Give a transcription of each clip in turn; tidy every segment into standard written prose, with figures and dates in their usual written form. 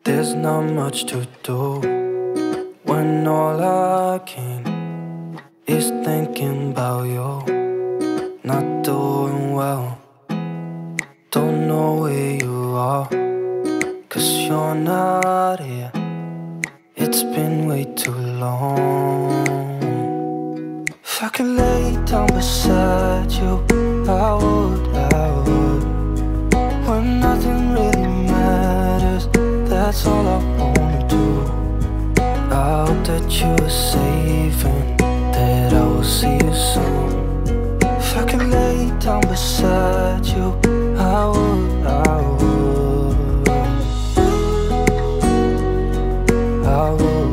There's not much to do when all I can is thinking about you. Not doing well, don't know where you are, 'cause you're not here. It's been way too long. If I could lay down beside you, I would. When nothing really matters, that's all I wanna do. I hope that you are safe and that I will see you soon. If I could lay down beside you, I would. I would. I would.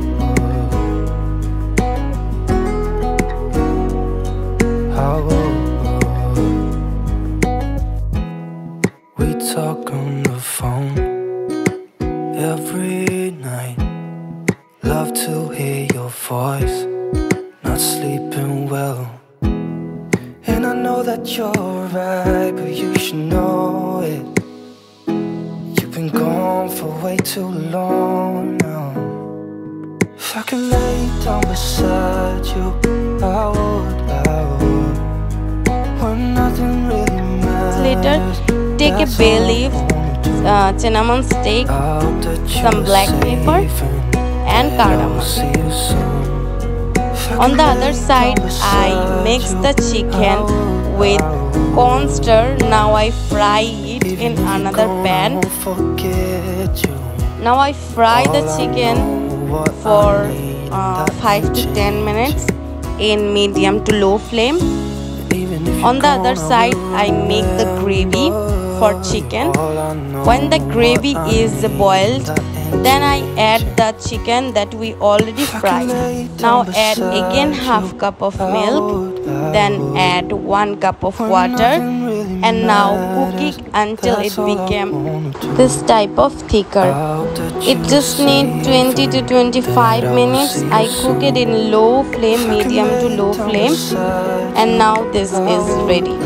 We talk on the phone every night. Love to hear your voice. Not sleeping well, and I know that you're right, but you should know it. You've been gone for way too long now. If I could lay down beside you, I would. When nothing really matters. Later, take a bay leaf, cinnamon stick, some black pepper and cardamom. On the other side, I mix the chicken with cornstarch. Now I fry it in another pan. Now I fry the chicken for 5 to 10 minutes in medium to low flame. On the other side, I make the gravy for chicken. When the gravy is boiled, then I add the chicken that we already fried. Now add again half cup of milk, then add 1 cup of water, and now cook it until it became this type of thicker. It just needs 20 to 25 minutes. I cook it in low flame, medium to low flame, and now this is ready.